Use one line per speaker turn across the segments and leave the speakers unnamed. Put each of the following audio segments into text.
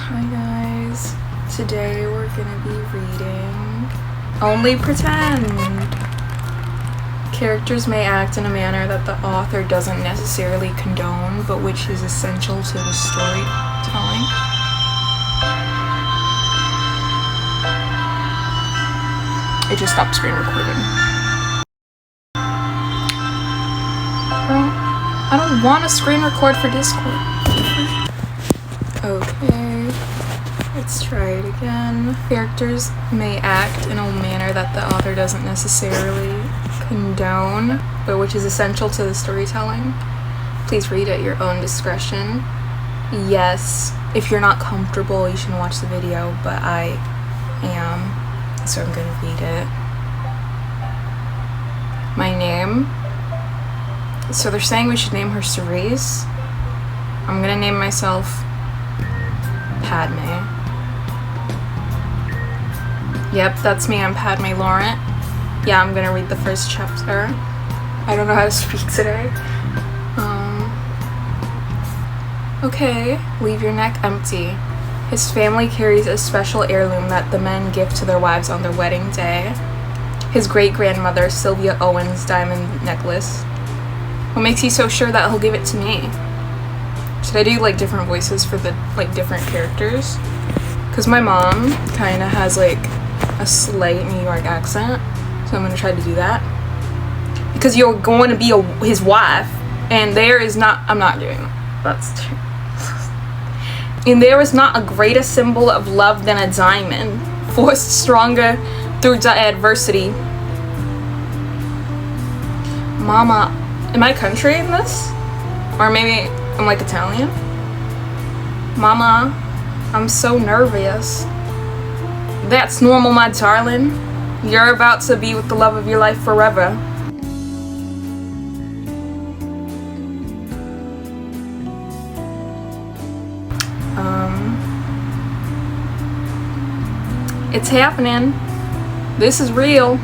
Hi guys, today we're gonna be reading Only Pretend. Characters may act in a manner that the author doesn't necessarily condone, but which is essential to the storytelling. It just stopped screen recording. I don't want to screen record for Discord. Okay, let's try it again. Characters may act in a manner that the author doesn't necessarily condone, but which is essential to the storytelling. Please read at your own discretion. Yes, if you're not comfortable, you shouldn't watch the video, but I am, so I'm gonna read it. My name. So they're saying we should name her Cerise. I'm gonna name myself Padme. Yep, that's me. I'm Padme Laurent. Yeah, I'm gonna read the first chapter. I don't know how to speak today. Okay, leave your neck empty. His family carries a special heirloom that the men give to their wives on their wedding day. His great-grandmother, Sylvia Owen's diamond necklace. What makes you so sure that he'll give it to me? Should I do like different voices for the like different characters? Because my mom kind of has like a slight New York accent, so I'm gonna try to do that. Because you're going to be his wife, and there is not. I'm not doing that. That's true. And there is not a greater symbol of love than a diamond, forced stronger through adversity. Mama, am I country in this? Or maybe I'm like Italian? Mama, I'm so nervous. That's normal, my darling. You're about to be with the love of your life forever. It's happening. This is real.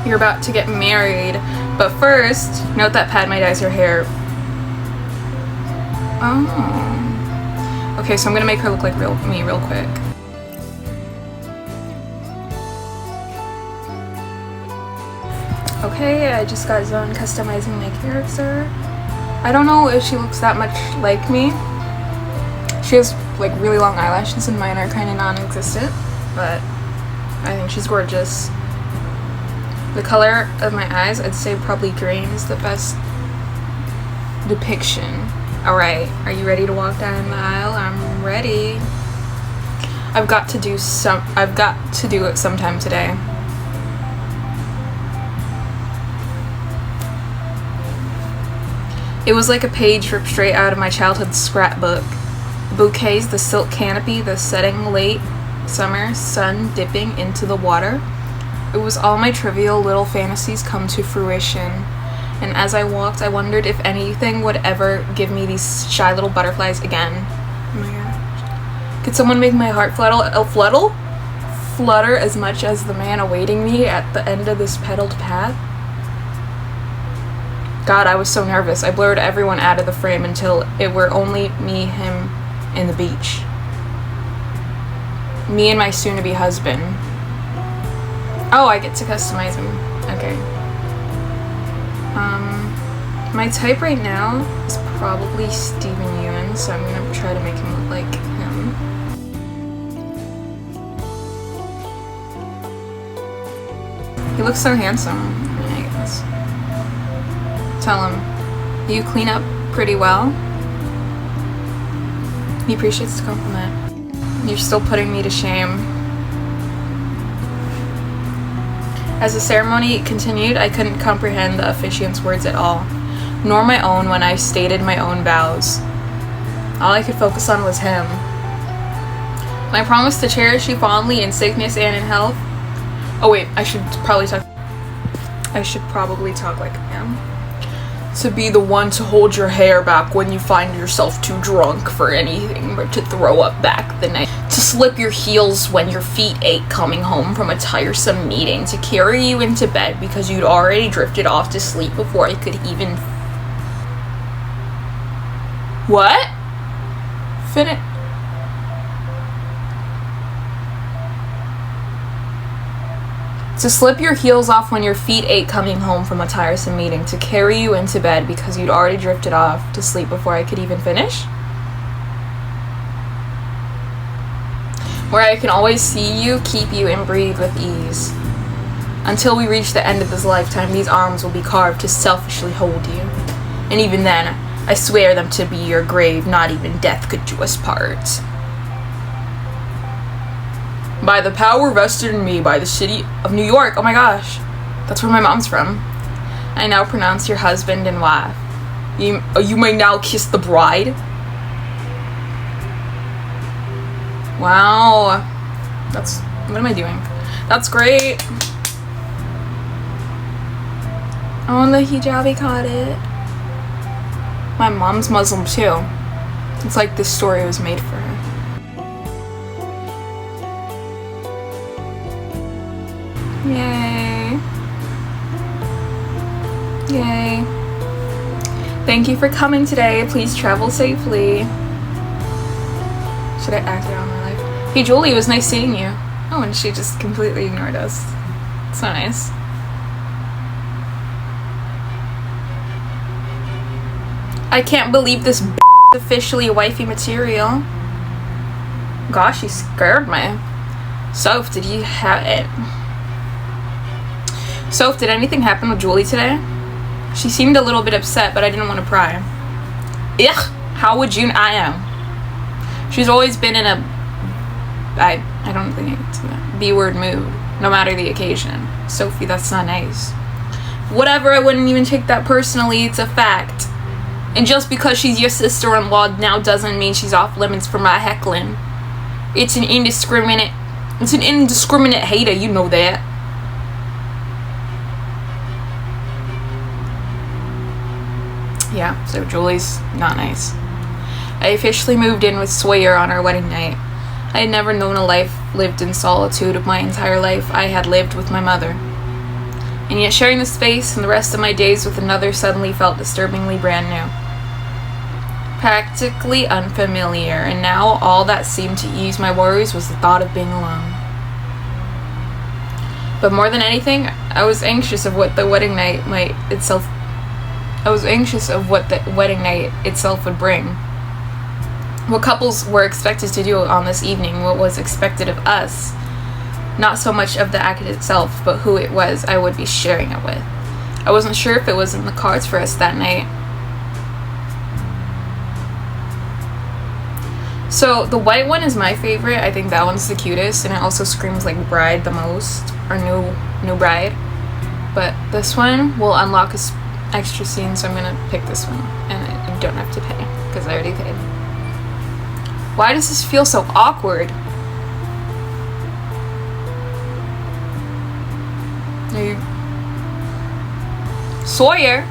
You're about to get married. But first, note that Padme dyes her hair. Oh. Okay, so I'm gonna make her look like me real quick. Okay, I just got done customizing my character. I don't know if she looks that much like me. She has like really long eyelashes and mine are kind of non-existent, but I think she's gorgeous. The color of my eyes, I'd say probably green is the best depiction. Alright, are you ready to walk down the aisle? I'm ready. I've got to do it sometime today. It was like a page ripped straight out of my childhood scrapbook. The bouquets, the silk canopy, the setting late summer sun dipping into the water. It was all my trivial little fantasies come to fruition. And as I walked, I wondered if anything would ever give me these shy little butterflies again. Oh my gosh. Could someone make my heart flutter as much as the man awaiting me at the end of this petaled path? God, I was so nervous. I blurred everyone out of the frame until it were only me, him, and the beach. Me and my soon-to-be husband. Oh, I get to customize him. Okay. My type right now is probably Steven Ewan, so I'm gonna try to make him look like him. He looks so handsome. I guess. Tell him, you clean up pretty well. He appreciates the compliment. You're still putting me to shame. As the ceremony continued, I couldn't comprehend the officiant's words at all, nor my own when I stated my own vows. All I could focus on was him. And I promised to cherish you fondly in sickness and in health. Oh wait, I should probably talk like him. To be the one to hold your hair back when you find yourself too drunk for anything but to throw up back the night. To slip your heels when your feet ache coming home from a tiresome meeting. To carry you into bed because you'd already drifted off to sleep before I could even... What? To slip your heels off when your feet ache coming home from a tiresome meeting, to carry you into bed because you'd already drifted off to sleep before I could even finish. Where I can always see you, keep you, and breathe with ease. Until we reach the end of this lifetime, these arms will be carved to selfishly hold you. And even then, I swear them to be your grave, not even death could do us part. By the power vested in me by the city of New York. Oh my gosh, that's where my mom's from. I now pronounce your husband and wife. You may now kiss the bride. Wow. What am I doing? That's great. Oh, the hijabi caught it. My mom's Muslim too. It's like this story was made for her. Yay. Yay. Thank you for coming today. Please travel safely. Should I act it out in my life? Hey Julie, it was nice seeing you. Oh, and she just completely ignored us. So nice. I can't believe this is officially wifey material. Gosh, she scared me. Soph, did you have it? Soph, did anything happen with Julie today? She seemed a little bit upset, but I didn't want to pry. Ugh, how would you? I am. She's always been in a, I don't think it's a B-word mood, no matter the occasion. Sophie, that's not nice. Whatever, I wouldn't even take that personally, it's a fact. And just because she's your sister-in-law now doesn't mean she's off limits for my heckling. It's an indiscriminate hater, you know that. Yeah, so Julie's not nice. I officially moved in with Sawyer on our wedding night. I had never known a life lived in solitude of my entire life. I had lived with my mother. And yet sharing the space and the rest of my days with another suddenly felt disturbingly brand new. Practically unfamiliar, and now all that seemed to ease my worries was the thought of being alone. But more than anything, I was anxious of what the wedding night itself would bring. What couples were expected to do on this evening, what was expected of us. Not so much of the act itself, but who it was I would be sharing it with. I wasn't sure if it was in the cards for us that night. So the white one is my favorite. I think that one's the cutest, and it also screams like bride the most, or new bride. But this one will unlock extra scene, so I'm gonna pick this one, and I don't have to pay because I already paid. Why does this feel so awkward? Sawyer?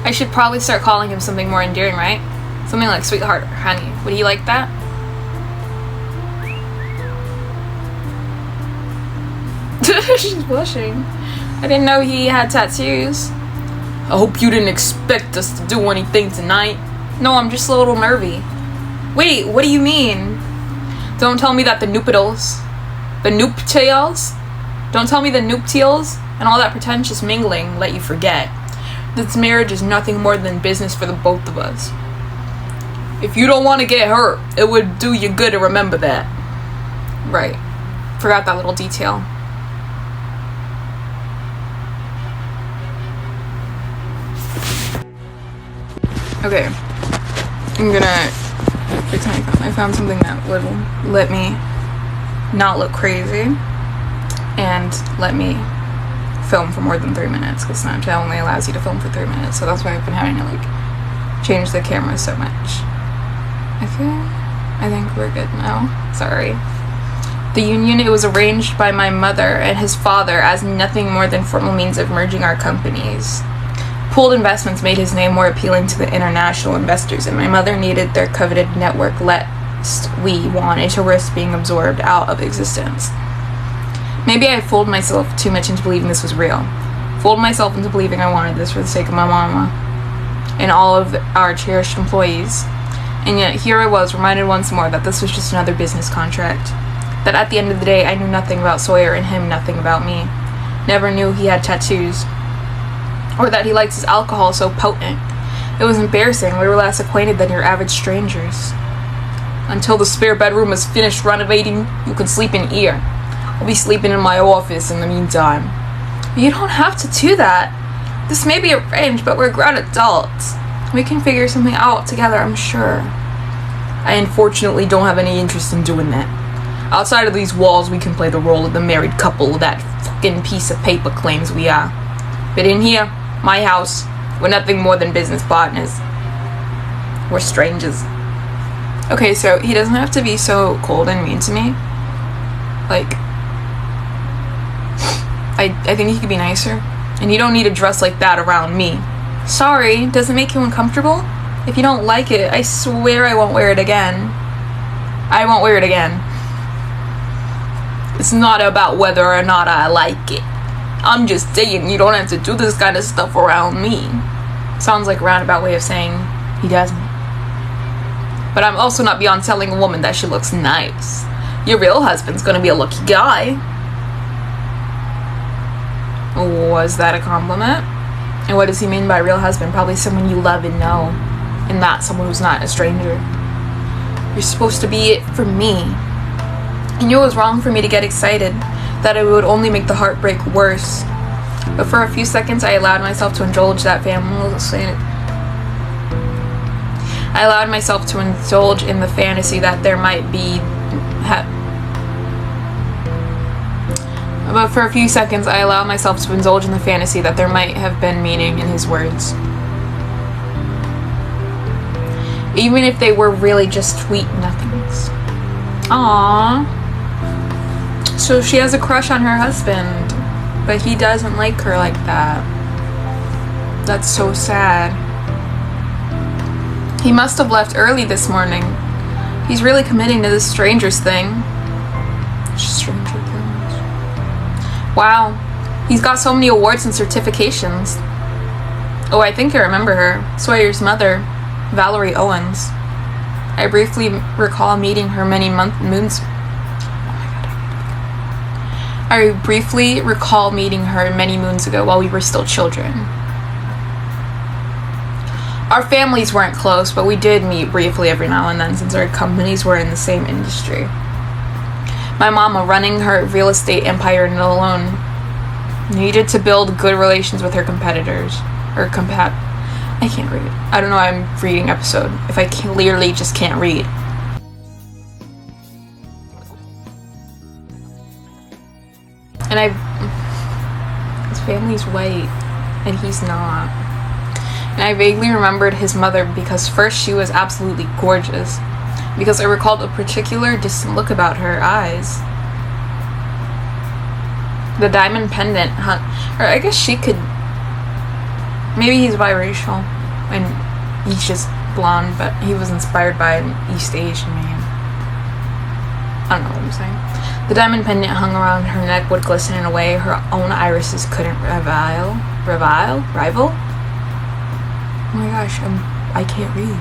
I should probably start calling him something more endearing, right? Something like sweetheart or honey. Would he like that? She's blushing. I didn't know he had tattoos. I hope you didn't expect us to do anything tonight. No, I'm just a little nervy. Wait, what do you mean? Don't tell me that the nuptials, don't tell me the nuptials and all that pretentious mingling let you forget. This marriage is nothing more than business for the both of us. If you don't want to get hurt, it would do you good to remember that. Right. Forgot that little detail. Okay. I'm gonna pretend I found something that would let me not look crazy and let me film for more than 3 minutes, because Snapchat only allows you to film for 3 minutes, so that's why I've been having to like change the camera so much. Okay, I think we're good now. Sorry. The union, it was arranged by my mother and his father as nothing more than formal means of merging our companies. Pooled investments made his name more appealing to the international investors, and my mother needed their coveted network lest we wanted to risk being absorbed out of existence. Maybe I fooled myself too much into believing this was real. Fooled myself into believing I wanted this for the sake of my mama and all of our cherished employees. And yet here I was, reminded once more that this was just another business contract. That at the end of the day, I knew nothing about Sawyer and him nothing about me. Never knew he had tattoos. Or that he likes his alcohol so potent. It was embarrassing. We were less acquainted than your average strangers. Until the spare bedroom is finished renovating, you can sleep in here. I'll be sleeping in my office in the meantime. You don't have to do that. This may be arranged, but we're grown adults. We can figure something out together, I'm sure. I unfortunately don't have any interest in doing that. Outside of these walls, we can play the role of the married couple that fucking piece of paper claims we are. But in here, my house, we're nothing more than business partners. We're strangers. Okay, so he doesn't have to be so cold and mean to me. Like, I think he could be nicer. And you don't need to dress like that around me. Sorry, does it make you uncomfortable? If you don't like it, I swear I won't wear it again. I won't wear it again. It's not about whether or not I like it. I'm just saying you don't have to do this kind of stuff around me. Sounds like a roundabout way of saying he doesn't. But I'm also not beyond telling a woman that she looks nice. Your real husband's gonna be a lucky guy. Was that a compliment? And what does he mean by real husband? Probably someone you love and know, and not someone who's not a stranger. You're supposed to be it for me. And it was wrong for me to get excited, that it would only make the heartbreak worse. But for a few seconds, I allowed myself to indulge that I allowed myself to indulge in the fantasy that there might be. But for a few seconds, I allowed myself to indulge in the fantasy that there might have been meaning in his words. Even if they were really just sweet nothings. Aww. So she has a crush on her husband, but he doesn't like her like that. That's so sad. He must have left early this morning. He's really committing to this strangers thing. Stranger things. Wow. He's got so many awards and certifications. Oh, I think I remember her. Sawyer's mother, Valerie Owens. I briefly recall meeting her many moons ago while we were still children. Our families weren't close, but we did meet briefly every now and then since our companies were in the same industry. My mama, running her real estate empire alone, needed to build good relations with her competitors. I can't read. I don't know why I'm reading episode if I clearly just can't read. And his family's white, and he's not. And I vaguely remembered his mother because first she was absolutely gorgeous, because I recalled a particular distant look about her eyes. The diamond pendant or I guess she could, maybe he's biracial, and he's just blonde, but he was inspired by an East Asian man. I don't know what I'm saying. The diamond pendant hung around her neck would glisten in a way her own irises couldn't rival? Oh my gosh, I can't read.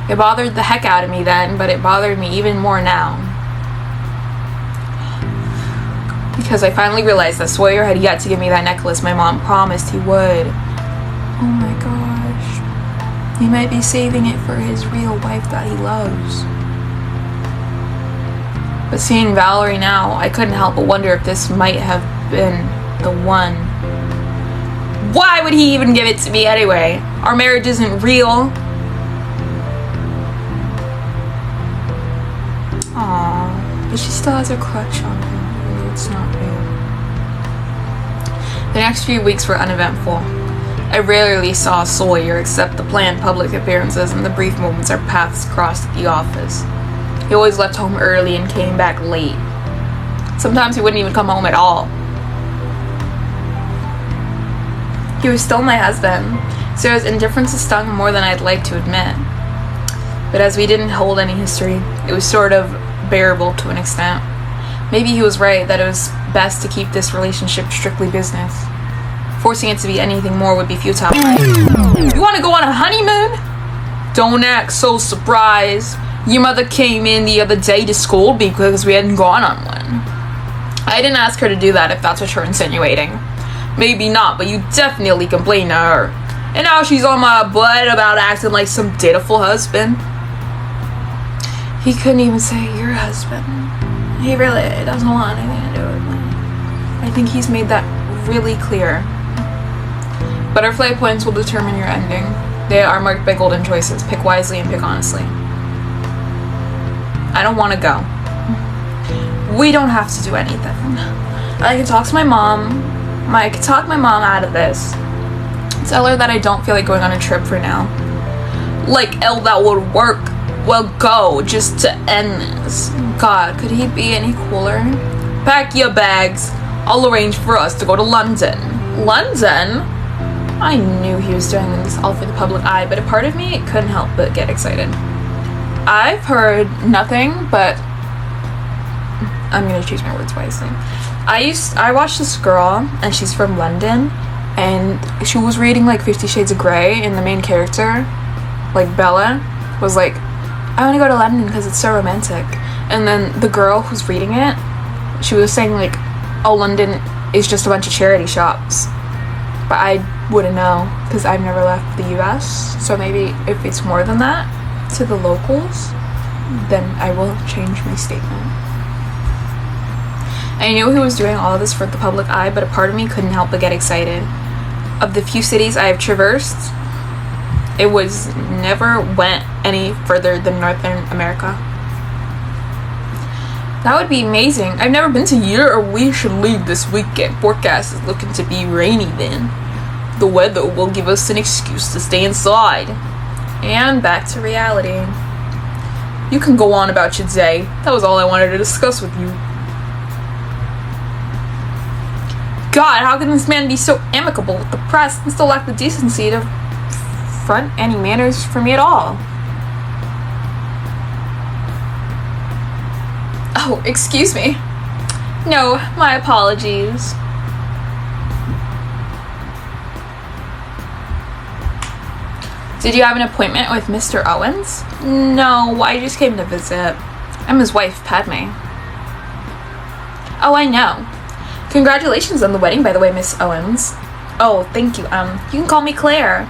It bothered the heck out of me then, but it bothered me even more now. Because I finally realized that Sawyer had yet to give me that necklace my mom promised he would. Oh my gosh. He might be saving it for his real wife that he loves. But seeing Valerie now, I couldn't help but wonder if this might have been the one. Why would he even give it to me anyway? Our marriage isn't real. Aww, but she still has a crush on him. Maybe it's not real. The next few weeks were uneventful. I rarely saw Sawyer except the planned public appearances and the brief moments our paths crossed at the office. He always left home early and came back late. Sometimes he wouldn't even come home at all. He was still my husband, so his indifference stung more than I'd like to admit. But as we didn't hold any history, it was sort of bearable to an extent. Maybe he was right that it was best to keep this relationship strictly business. Forcing it to be anything more would be futile. You want to go on a honeymoon? Don't act so surprised. Your mother came in the other day to scold me because we hadn't gone on one. I didn't ask her to do that, if that's what you're insinuating. Maybe not, but you definitely complained to her. And now she's on my butt about acting like some dutiful husband. He couldn't even say your husband. He really doesn't want anything to do with me. I think he's made that really clear. Butterfly points will determine your ending. They are marked by golden choices. Pick wisely and pick honestly. I don't want to go. We don't have to do anything. I can talk to my mom. I can talk my mom out of this. Tell her that I don't feel like going on a trip for now. Like, L, that would work. Well, go, just to end this. God, could he be any cooler? Pack your bags. I'll arrange for us to go to London. London? I knew he was doing this all for the public eye, but a part of me couldn't help but get excited. I've heard nothing but... I'm gonna choose my words wisely. I watched this girl, and she's from London, and she was reading like 50 Shades of Grey, and the main character, like Bella, was like, I want to go to London because it's so romantic. And then the girl who's reading it, she was saying like, oh, London is just a bunch of charity shops. But I wouldn't know because I've never left the US. So maybe if it's more than that to the locals, then I will change my statement. I knew he was doing all of this for the public eye, but a part of me couldn't help but get excited. Of the few cities I have traversed, it was never went any further than Northern America. That would be amazing. I've never been to Europe. We should leave this weekend. Forecast is looking to be rainy then. The weather will give us an excuse to stay inside. And back to reality. You can go on about your day. That was all I wanted to discuss with you. God, how can this man be so amicable with the press and still lack the decency to front any manners for me at all? Oh, excuse me. No, my apologies. Did you have an appointment with Mr. Owens? No, I just came to visit. I'm his wife, Padme. Oh, I know. Congratulations on the wedding, by the way, Miss Owens. Oh, thank you. You can call me Claire.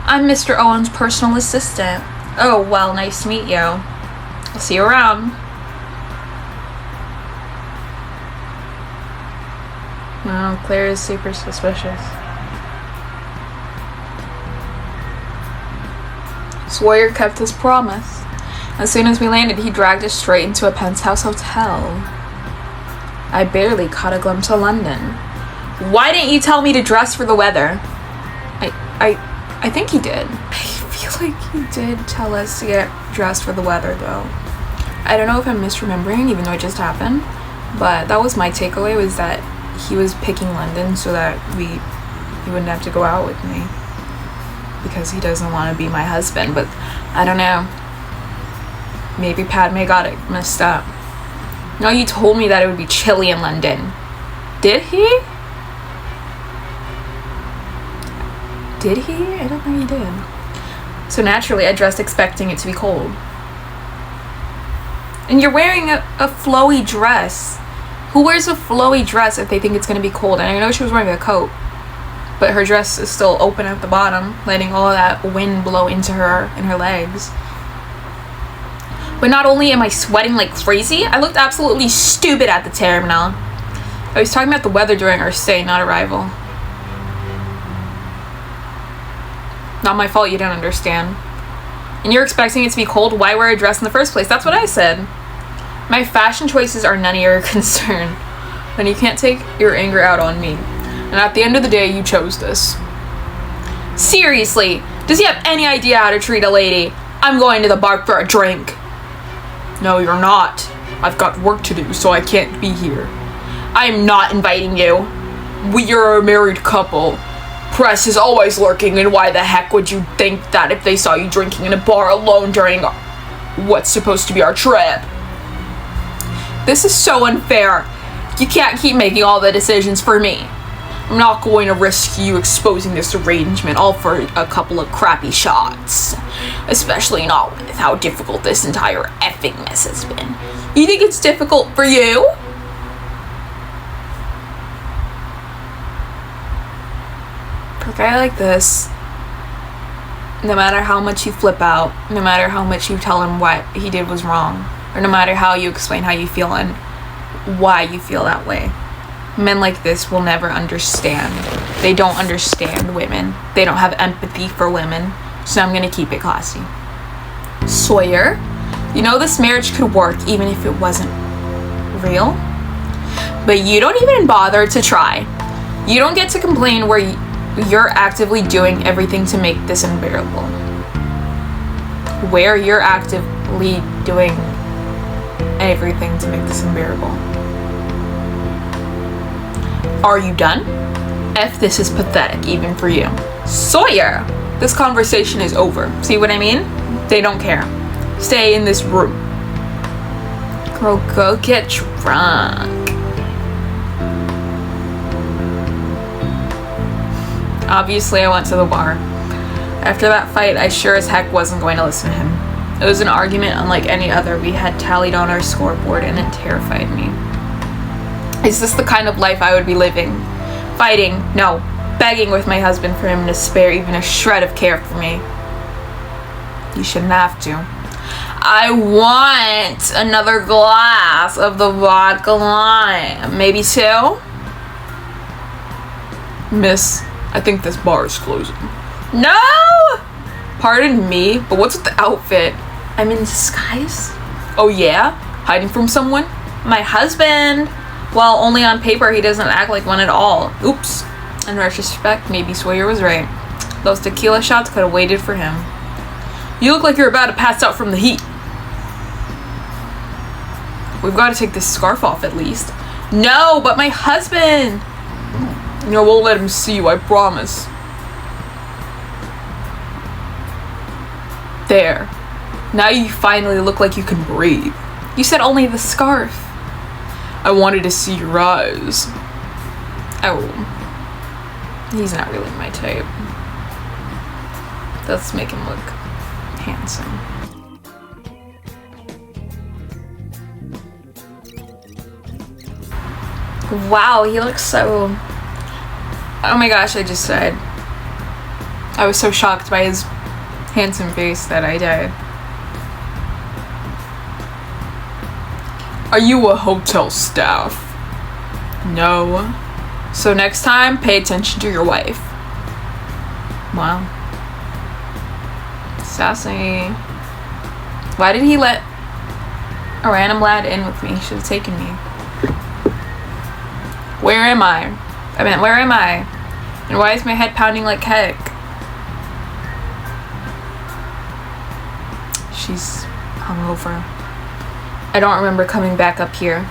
I'm Mr. Owens' personal assistant. Oh, well, nice to meet you. I'll see you around. No, Claire is super suspicious. Sawyer kept his promise. As soon as we landed, he dragged us straight into a penthouse hotel. I barely caught a glimpse of London. Why didn't you tell me to dress for the weather? I think he did. I feel like he did tell us to get dressed for the weather, though. I don't know if I'm misremembering, even though it just happened, but that was my takeaway, was that he was picking London so that he wouldn't have to go out with me, because he doesn't want to be my husband. But I don't know. Maybe Padme got it messed up. No, you told me that it would be chilly in London. Did he? Did he? I don't think he did. So naturally, I dressed expecting it to be cold. And you're wearing a flowy dress. Who wears a flowy dress if they think it's going to be cold? And I know she was wearing a coat, but her dress is still open at the bottom, letting all of that wind blow into her and her legs. But not only am I sweating like crazy, I looked absolutely stupid at the terminal. I was talking about the weather during our stay, not arrival. Not my fault you don't understand. And you're expecting it to be cold, why wear a dress in the first place? That's what I said. My fashion choices are none of your concern. Then you can't take your anger out on me. And at the end of the day, you chose this. Seriously, does he have any idea how to treat a lady? I'm going to the bar for a drink. No, you're not. I've got work to do, so I can't be here. I am not inviting you. We are a married couple. Press is always lurking, and why the heck would you think that if they saw you drinking in a bar alone during what's supposed to be our trip? This is so unfair. You can't keep making all the decisions for me. I'm not going to risk you exposing this arrangement all for a couple of crappy shots. Especially not with how difficult this entire effing mess has been. You think it's difficult for you? guy like this, no matter how much you flip out, no matter how much you tell him what he did was wrong, or no matter how you explain how you feel and why you feel that way, men like this will never understand. They don't understand women. They don't have empathy for women. So I'm gonna keep it classy. Sawyer, you know this marriage could work even if it wasn't real, but you don't even bother to try. You don't get to complain where you're actively doing everything to make this unbearable. Where you're actively doing everything to make this unbearable. Are you done? F, this is pathetic even for you. Sawyer, this conversation is over. See what I mean? They don't care. Stay in this room. Girl, go get drunk. Obviously, I went to the bar. After that fight, I sure as heck wasn't going to listen to him. It was an argument unlike any other we had tallied on our scoreboard, and it terrified me. Is this the kind of life I would be living? Fighting, no, begging with my husband for him to spare even a shred of care for me. You shouldn't have to. I want another glass of the vodka lime. Maybe two? Miss, I think this bar is closing. No! Pardon me, but what's with the outfit? I'm in disguise? Oh yeah? Hiding from someone? My husband! Well, only on paper he doesn't act like one at all. Oops. In retrospect, maybe Sawyer was right. Those tequila shots could have waited for him. You look like you're about to pass out from the heat. We've got to take this scarf off at least. No, but my husband! No, we'll let him see you, I promise. There. Now you finally look like you can breathe. You said only the scarf. I wanted to see your eyes. Oh. He's not really my type. Let's make him look handsome. Wow, he looks so... Oh my gosh, I just died. I was so shocked by his handsome face that I died. Are you a hotel staff? No. So next time, pay attention to your wife. Wow. Sassy. Why did he let a random lad in with me? He should have taken me. Where am I? Where am I? And why is my head pounding like heck? She's hungover. I don't remember coming back up here.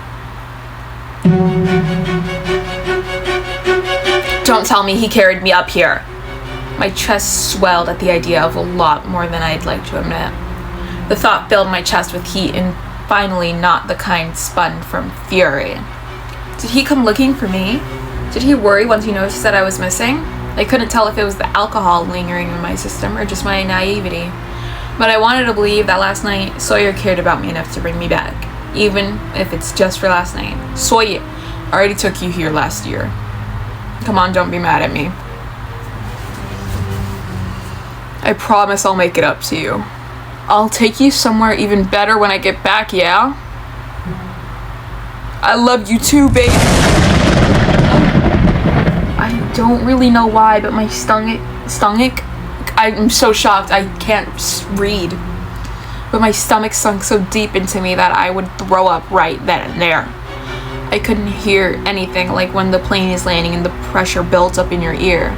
Don't tell me he carried me up here. My chest swelled at the idea of a lot more than I'd like to admit. The thought filled my chest with heat, and finally not the kind spun from fury. Did he come looking for me? Did he worry once he noticed that I was missing? I couldn't tell if it was the alcohol lingering in my system or just my naivety. But I wanted to believe that last night Sawyer cared about me enough to bring me back, even if it's just for last night. Sawyer, I already took you here last year. Come on, don't be mad at me. I promise I'll make it up to you. I'll take you somewhere even better when I get back, yeah? I love you too, baby. I don't really know why, but my stomach, I'm so shocked I can't read. But my stomach sunk so deep into me that I would throw up right then and there. I couldn't hear anything, like when the plane is landing and the pressure builds up in your ear.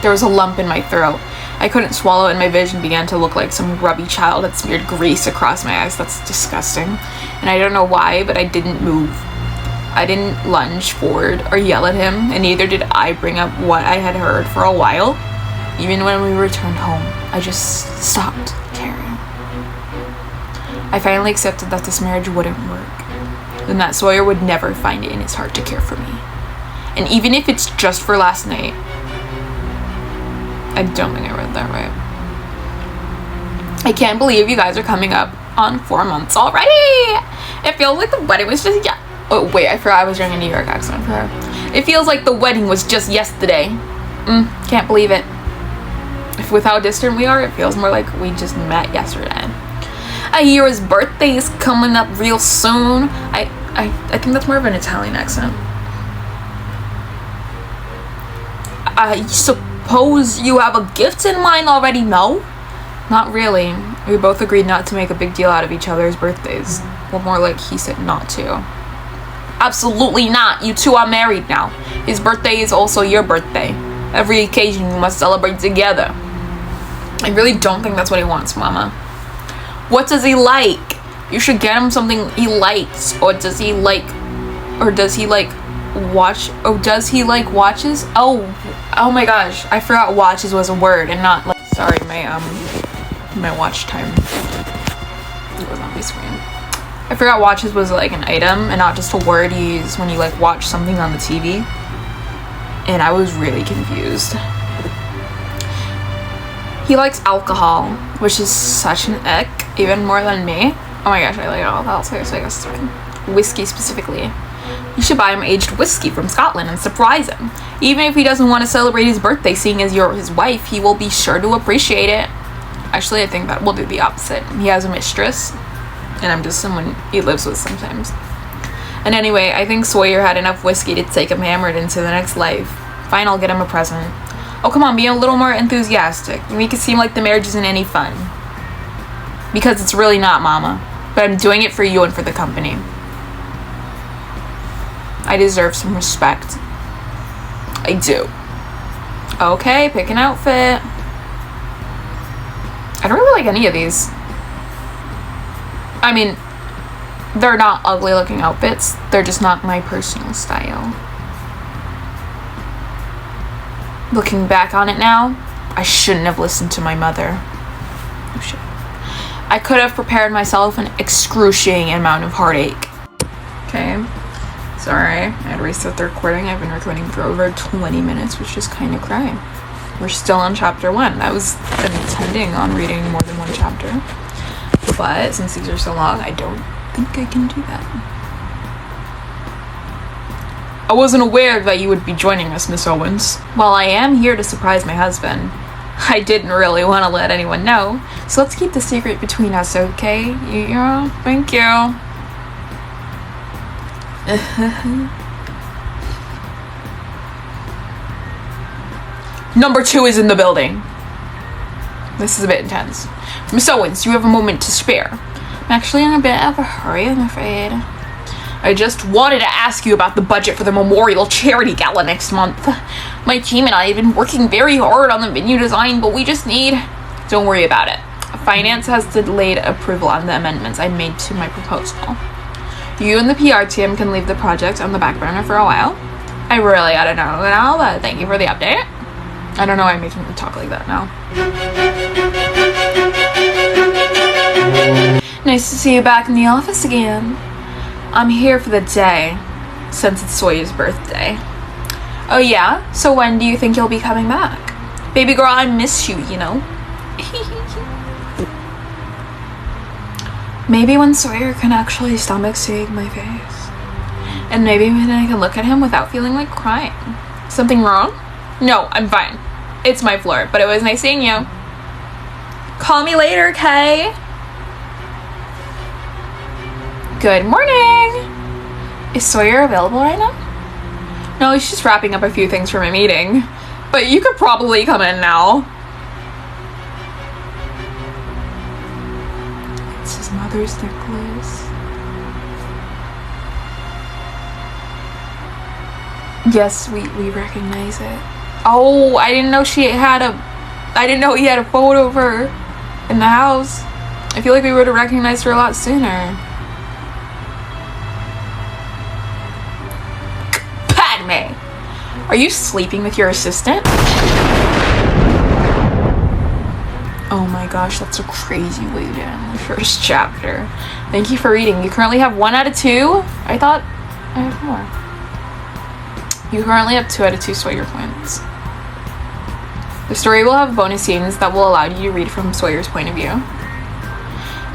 There was a lump in my throat. I couldn't swallow, and my vision began to look like some grubby child had smeared grease across my eyes. That's disgusting. And I don't know why, but I didn't move. I didn't lunge forward or yell at him, and neither did I bring up what I had heard for a while. Even when we returned home, I just stopped caring. I finally accepted that this marriage wouldn't work, and that Sawyer would never find it in his heart to care for me. And even if it's just for last night, I don't think I read that right. I can't believe you guys are coming up on 4 months already. It feels like the wedding was just Oh wait, I forgot I was doing a New York accent for her. It feels like the wedding was just yesterday. Can't believe it. If with how distant we are, it feels more like we just met yesterday. I hear his birthday is coming up real soon. I think that's more of an Italian accent. I suppose you have a gift in mind already, no? Not really. We both agreed not to make a big deal out of each other's birthdays. Well, more like he said not to. Absolutely not. You two are married now. His birthday is also your birthday. Every occasion you must celebrate together. I really don't think that's what he wants, Mama. What does he like? You should get him something he likes. Or does he like watch? Oh, does he like watches? Oh my gosh. I forgot watches was a word and not like, sorry, my watch time. It was on my screen. I forgot watches was like an item and not just a word you use when you like watch something on the TV. And I was really confused. He likes alcohol, which is such an ick, even more than me. Oh my gosh, I like alcohol, so I guess whiskey specifically. You should buy him aged whiskey from Scotland and surprise him. Even if he doesn't want to celebrate his birthday, seeing as you're his wife, he will be sure to appreciate it. Actually, I think that we'll do the opposite. He has a mistress, and I'm just someone he lives with sometimes. And anyway, I think Sawyer had enough whiskey to take him hammered into the next life. Fine, I'll get him a present. Oh, come on, be a little more enthusiastic. Make it seem like the marriage isn't any fun. Because it's really not, Mama. But I'm doing it for you and for the company. I deserve some respect. I do. Okay, pick an outfit. I don't really like any of these. I mean, they're not ugly looking outfits. They're just not my personal style. Looking back on it now, I shouldn't have listened to my mother. Oh shit. I could have prepared myself an excruciating amount of heartache. Okay. Sorry, I had to restart the recording. I've been recording for over 20 minutes, which is kind of crying. We're still on chapter 1. I was intending on reading more than one chapter. But since these are so long, I don't think I can do that. I wasn't aware that you would be joining us, Miss Owens. Well, I am here to surprise my husband. I didn't really want to let anyone know, so let's keep the secret between us, okay? Yeah, thank you. Number 2 is in the building. This is a bit intense. Miss Owens, you have a moment to spare. I'm actually in a bit of a hurry, I'm afraid. I just wanted to ask you about the budget for the Memorial Charity Gala next month. My team and I have been working very hard on the venue design, but we just need... Don't worry about it. Finance has delayed approval on the amendments I made to my proposal. You and the PR team can leave the project on the back burner for a while. I really gotta know now, but thank you for the update. I don't know why I'm making them talk like that now. Nice to see you back in the office again. I'm here for the day, since it's Sawyer's birthday. Oh yeah? So when do you think you'll be coming back? Baby girl, I miss you, you know? Maybe when Sawyer can actually stomach seeing my face. And maybe when I can look at him without feeling like crying. Something wrong? No, I'm fine. It's my floor, but it was nice seeing you. Call me later, Kay. Good morning! Is Sawyer available right now? No, he's just wrapping up a few things for my meeting. But you could probably come in now. It's his mother's necklace. Yes, we recognize it. Oh, I didn't know he had a photo of her in the house. I feel like we would have recognized her a lot sooner. Padme! Are you sleeping with your assistant? Oh my gosh, that's a crazy way to end the first chapter. Thank you for reading. You currently have 1 out of 2? I thought I had more. You currently have 2 out of 2 Sawyer points. The story will have bonus scenes that will allow you to read from Sawyer's point of view.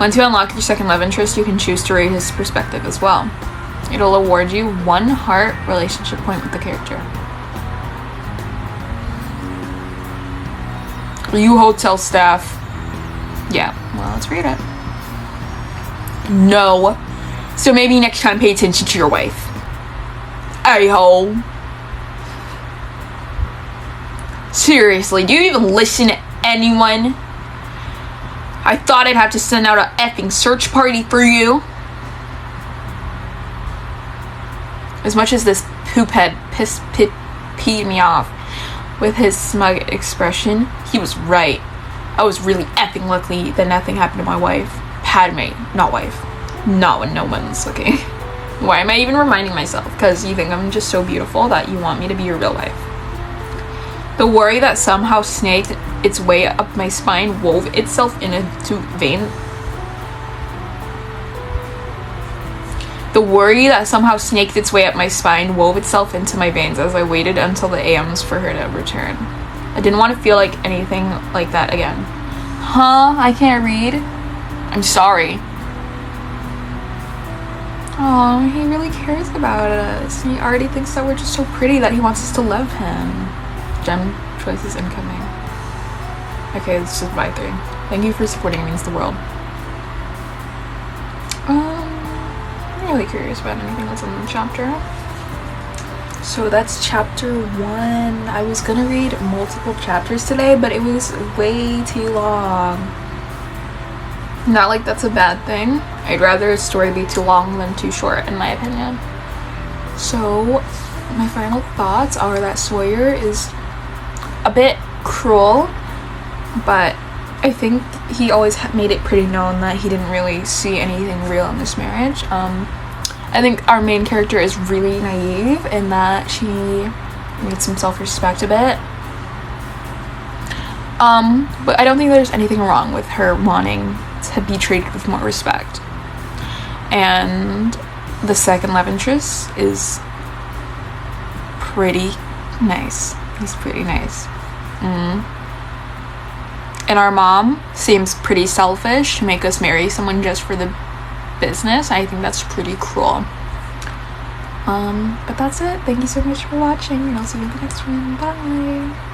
Once you unlock your second love interest, you can choose to read his perspective as well. It'll award you 1 heart relationship point with the character. Are you hotel staff? Yeah, well, let's read it. No. So maybe next time pay attention to your wife. A-hole. Seriously, do you even listen to anyone? I thought I'd have to send out a effing search party for you. As much as this poophead peed me off with his smug expression, he was right. I was really effing lucky that nothing happened to my wife. Padme, not wife. Not when no one's looking. Why am I even reminding myself? Because you think I'm just so beautiful that you want me to be your real wife. The worry that somehow snaked its way up my spine wove itself into vein. The worry that somehow snaked its way up my spine wove itself into my veins as I waited until the AMs for her to return. I didn't want to feel like anything like that again. Huh? I can't read? I'm sorry. Oh, he really cares about us. He already thinks that we're just so pretty that he wants us to love him. Gem choices incoming. Okay, this is by 3. Thank you for supporting means the world. I'm really curious about anything else in the chapter. So that's chapter 1. I was gonna read multiple chapters today, but it was way too long. Not like that's a bad thing. I'd rather a story be too long than too short, in my opinion. So my final thoughts are that Sawyer is a bit cruel, but I think he always made it pretty known that he didn't really see anything real in this marriage. I think our main character is really naive in that she needs some self-respect a bit. But I don't think there's anything wrong with her wanting to be treated with more respect. And the second love interest is pretty nice. He's pretty nice. And our mom seems pretty selfish to make us marry someone just for the business. I think that's pretty cruel. But that's it. Thank you so much for watching, and I'll see you in the next one. Bye.